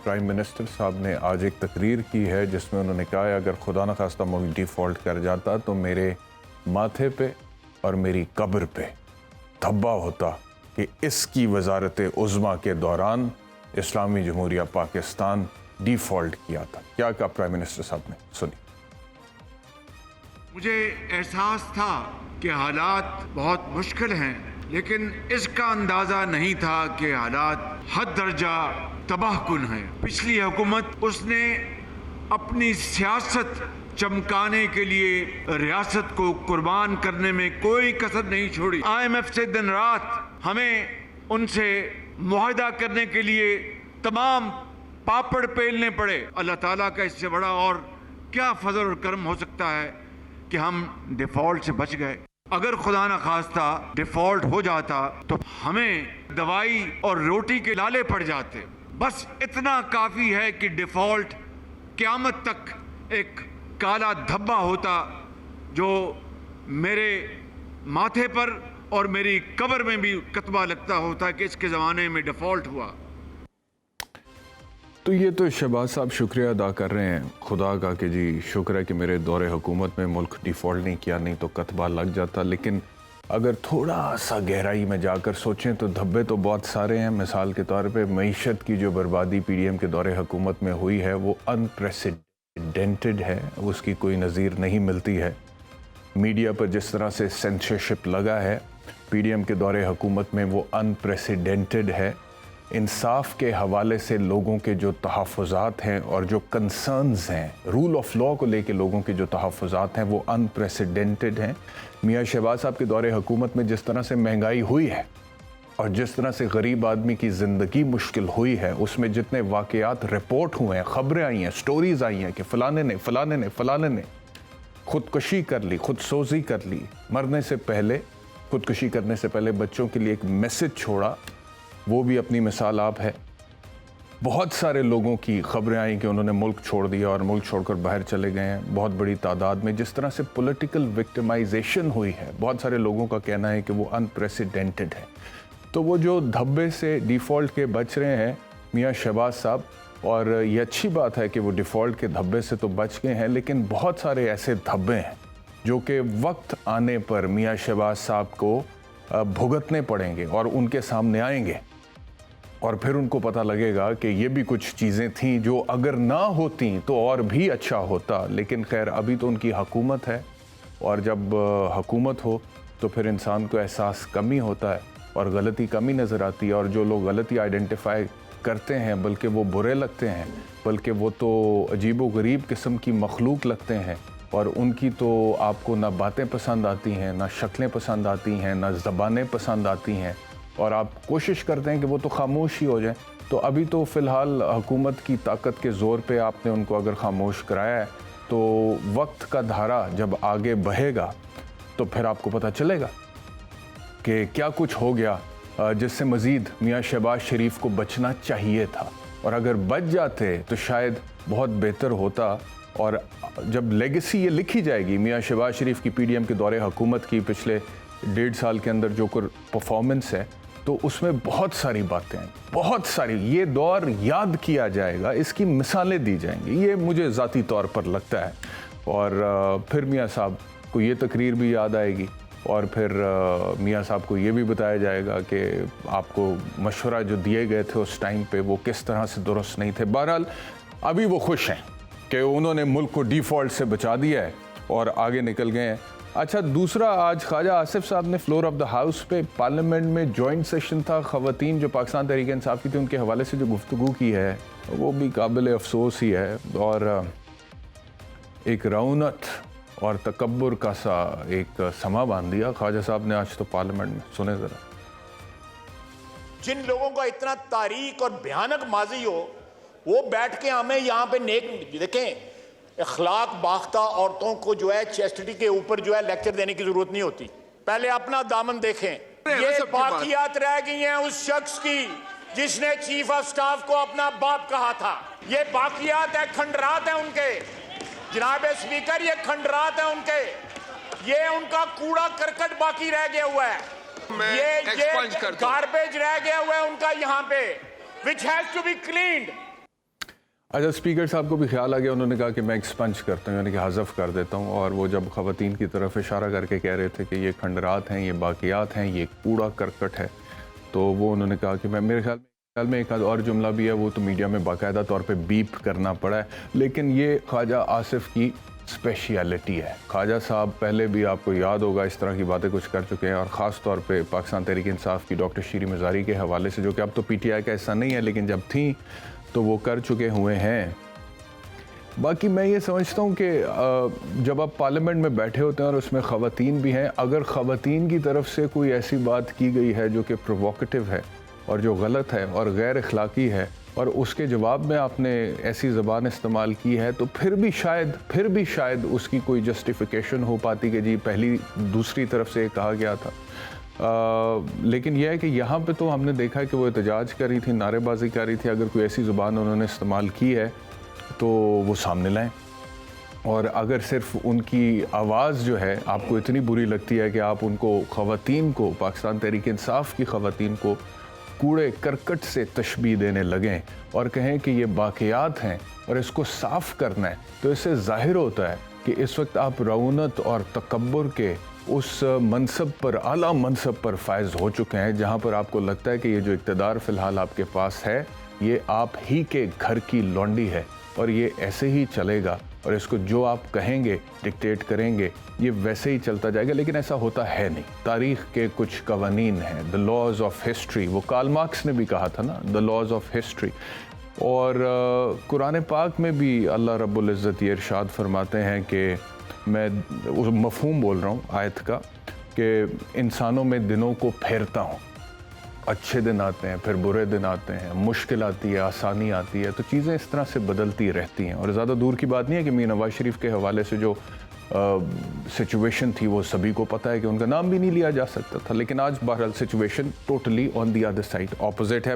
Prime minister साहब ने आज एक तकरीर की है जिसमें उन्होंने कहा है अगर खुदा न खास्ता मुल्क डिफ़ॉल्ट कर जाता तो मेरे माथे पे और मेरी कब्र पे धब्बा होता कि इसकी वजारत उज़्मा के दौरान इस्लामी जमहूरिया पाकिस्तान डिफ़ॉल्ट किया था। क्या कहा प्राइम मिनिस्टर साहब ने, सुनिए। मुझे एहसास था कि हालात बहुत मुश्किल हैं, लेकिन इसका अंदाज़ा नहीं था कि हालात हद दर्जा तबाहकुन हैं। पिछली हुकूमत उसने अपनी सियासत चमकाने के लिए रियासत को कुर्बान करने में कोई कसर नहीं छोड़ी। IMF से दिन रात हमें उनसे मुआहदा करने के लिए तमाम पापड़ पेलने पड़े। अल्लाह ताला का इससे बड़ा और क्या फजल और करम हो सकता है कि हम डिफॉल्ट से बच गए। अगर खुदा न खास्ता डिफॉल्ट हो जाता तो हमें दवाई और रोटी के लाले पड़ जाते। बस इतना काफी है कि डिफॉल्ट क़यामत तक एक काला धब्बा होता जो मेरे माथे पर और मेरी कब्र में भी कतबा लगता होता कि इसके ज़माने में डिफ़ॉल्ट हुआ। तो ये तो शहबाज साहब शुक्रिया अदा कर रहे हैं खुदा का कि जी शुक्र है कि मेरे दौरे हुकूमत में मुल्क डिफ़ॉल्ट नहीं किया, नहीं तो कतबा लग जाता। लेकिन अगर थोड़ा सा गहराई में जाकर सोचें तो धब्बे तो बहुत सारे हैं। मिसाल के तौर पे मईशत की जो बर्बादी PDM के दौरे हुकूमत में हुई है वो अनप्रेसिडेंटेड है, उसकी कोई नज़ीर नहीं मिलती है। मीडिया पर जिस तरह से सेंसरशिप लगा है PDM के दौरे हुकूमत में वो अनप्रेसिडेंटेड है। इंसाफ के हवाले से लोगों के जो तहफ़्फ़ुज़ात हैं और जो कंसर्न्स हैं, रूल ऑफ लॉ को लेके लोगों के जो तहफ़्फ़ुज़ात हैं वो अनप्रेसिडेंटेड हैं। मियाँ शहबाज साहब के दौरे हुकूमत में जिस तरह से महंगाई हुई है और जिस तरह से गरीब आदमी की ज़िंदगी मुश्किल हुई है, उसमें जितने वाक़यात रिपोर्ट हुए हैं, ख़बरें आई हैं, स्टोरीज़ आई हैं कि फ़लाने ने ख़ुदकुशी कर ली, ख़ुदसोज़ी कर ली, मरने से पहले, ख़ुदकुशी करने से पहले बच्चों के लिए एक मैसेज छोड़ा, वो भी अपनी मिसाल आप है। बहुत सारे लोगों की ख़बरें आई कि उन्होंने मुल्क छोड़ दिया और मुल्क छोड़कर बाहर चले गए हैं बहुत बड़ी तादाद में। जिस तरह से पॉलिटिकल विक्टिमाइजेशन हुई है, बहुत सारे लोगों का कहना है कि वो अनप्रेसिडेंटेड है। तो वो जो धब्बे से डिफ़ॉल्ट के बच रहे हैं मियाँ शहबाज साहब, और ये अच्छी बात है कि वो डिफ़ॉल्ट के धब्बे से तो बच गए हैं, लेकिन बहुत सारे ऐसे धब्बे हैं जो कि वक्त आने पर मियाँ शहबाज साहब को भुगतने पड़ेंगे और उनके सामने आएंगे और फिर उनको पता लगेगा कि ये भी कुछ चीज़ें थीं जो अगर ना होती तो और भी अच्छा होता। लेकिन खैर अभी तो उनकी हुकूमत है और जब हुकूमत हो तो फिर इंसान को एहसास कम ही होता है और गलती कम ही नज़र आती है। और जो लोग गलती आइडेंटिफाई करते हैं बल्कि वो बुरे लगते हैं, बल्कि वो तो अजीबो गरीब किस्म की मखलूक लगते हैं और उनकी तो आपको ना बातें पसंद आती हैं, ना शक्लें पसंद आती हैं, ना ज़बानें पसंद आती हैं और आप कोशिश करते हैं कि वो तो खामोश ही हो जाए। तो अभी तो फ़िलहाल हुकूमत की ताकत के ज़ोर पे आपने उनको अगर खामोश कराया है तो वक्त का धारा जब आगे बहेगा तो फिर आपको पता चलेगा कि क्या कुछ हो गया जिससे मज़ीद मियाँ शहबाज शरीफ को बचना चाहिए था। और अगर बच जाते तो शायद बहुत बेहतर होता। और जब लेगेसी ये लिखी जाएगी मियाँ शहबाज शरीफ की PDM के दौरे हुकूमत की पिछले 1.5 साल के अंदर जो कुछ परफॉर्मेंस है, तो उसमें बहुत सारी बातें हैं, बहुत सारी, ये दौर याद किया जाएगा, इसकी मिसालें दी जाएंगी, ये मुझे ज़ाती तौर पर लगता है। और फिर मियाँ साहब को ये तकरीर भी याद आएगी और फिर मियाँ साहब को ये भी बताया जाएगा कि आपको मशवरा जो दिए गए थे उस टाइम पे वो किस तरह से दुरुस्त नहीं थे। बहरहाल अभी वो खुश हैं कि उन्होंने मुल्क को डिफ़ॉल्ट से बचा दिया है और आगे निकल गए हैं। अच्छा, दूसरा, आज ख्वाजा आसिफ साहब ने फ्लोर ऑफ द हाउस पे पार्लियामेंट में जॉइंट सेशन था, ख़वातीन जो पाकिस्तान तहरीक इंसाफ की थी उनके हवाले से जो गुफ्तगू की है वो भी काबिल अफसोस ही है और एक रौनत और तकब्बुर का सा एक समा बांध दिया ख्वाजा साहब ने आज तो पार्लियामेंट में। सुने ज़रा। जिन लोगों का इतना तारीख और भयानक माजी हो वो बैठ के हमें यहाँ पे नेक देखें, अखलाक बाख्ता औरतों को जो है चेस्टिटी के ऊपर जो है लेक्चर देने की जरूरत नहीं होती। पहले अपना दामन देखें। ये बाकियात रह गई हैं उस शख्स की जिसने चीफ ऑफ स्टाफ को अपना बाप कहा था। ये बाकियात है, खंडरात है उनके। जनाब स्पीकर, ये खंडरात है उनके, ये उनका कूड़ा करकट बाकी रह गया हुआ है, ये गार्बेज रह गया हुआ है उनका यहाँ पे, which has to be cleaned. अच्छा, स्पीकर साहब को भी ख्याल आ गया, उन्होंने कहा कि मैं एक्सपंज करता हूँ, यानी कि हज़फ कर देता हूँ। और वो जब ख़वातीन की तरफ इशारा करके कह रहे थे कि ये खंडरात हैं, ये बाक़ियात हैं, ये कूड़ा करकट है, तो वो उन्होंने कहा कि मैं, मेरे ख्याल में एक आध और जुमला भी है, वो तो मीडिया में बाकायदा तौर पे बीप करना पड़ा है। लेकिन ये ख्वाजा आसिफ की स्पेशलिटी है। ख्वाजा साहब पहले भी, आपको याद होगा, इस तरह की बातें कुछ कर चुके हैं, और ख़ास तौर पे पाकिस्तान तहरीक इंसाफ की डॉक्टर शीरी मज़ारी के हवाले से, जो कि अब तो PTI का हिस्सा नहीं है, लेकिन जब थी तो वो कर चुके हुए हैं। बाकी मैं ये समझता हूँ कि जब आप पार्लियामेंट में बैठे होते हैं और उसमें ख़वातीन भी हैं, अगर ख़वातीन की तरफ से कोई ऐसी बात की गई है जो कि प्रोवोकेटिव है और जो गलत है और गैर अखलाकी है, और उसके जवाब में आपने ऐसी ज़बान इस्तेमाल की है, तो फिर भी शायद उसकी कोई जस्टिफिकेशन हो पाती कि जी पहली दूसरी तरफ से कहा गया था। लेकिन यह है कि यहाँ पे तो हमने देखा है कि वो एहतजाज कर रही थी, नारेबाजी कर रही थी। अगर कोई ऐसी ज़ुबान उन्होंने इस्तेमाल की है तो वो सामने लाएं। और अगर सिर्फ उनकी आवाज़ जो है आपको इतनी बुरी लगती है कि आप उनको, ख़वातीन को, पाकिस्तान तहरीक इंसाफ की ख़वातीन को कूड़े करकट से तशबीह देने लगें और कहें कि ये बाक़ियात हैं और इसको साफ़ करना है, तो इससे ज़ाहिर होता है कि इस वक्त आप रऊनत और तकब्बुर के उस मनसब पर, आला मनसब पर फायज़ हो चुके हैं, जहाँ पर आपको लगता है कि ये जो इक़्तिदार फ़िलहाल आपके पास है, ये आप ही के घर की लौंडी है और ये ऐसे ही चलेगा, और इसको जो आप कहेंगे, डिक्टेट करेंगे, ये वैसे ही चलता जाएगा। लेकिन ऐसा होता है नहीं। तारीख़ के कुछ कवानीन हैं, द लॉज ऑफ हिस्ट्री, वो कार्ल मार्क्स ने भी कहा था ना, द लॉज ऑफ हिस्ट्री। और कुरान पाक में भी अल्लाह रब्बुल इज़्ज़त ये इरशाद फरमाते हैं कि, मैं उस मफ़हूम बोल रहा हूँ आयत का, कि इंसानों में दिनों को फेरता हूँ, अच्छे दिन आते हैं, फिर बुरे दिन आते हैं, मुश्किल आती है, आसानी आती है, तो चीज़ें इस तरह से बदलती रहती हैं। और ज़्यादा दूर की बात नहीं है कि मियां नवाज शरीफ के हवाले से जो सिचुएशन थी वो सभी को पता है कि उनका नाम भी नहीं लिया जा सकता था, लेकिन आज बहरहाल situation totally on the other side, opposite है।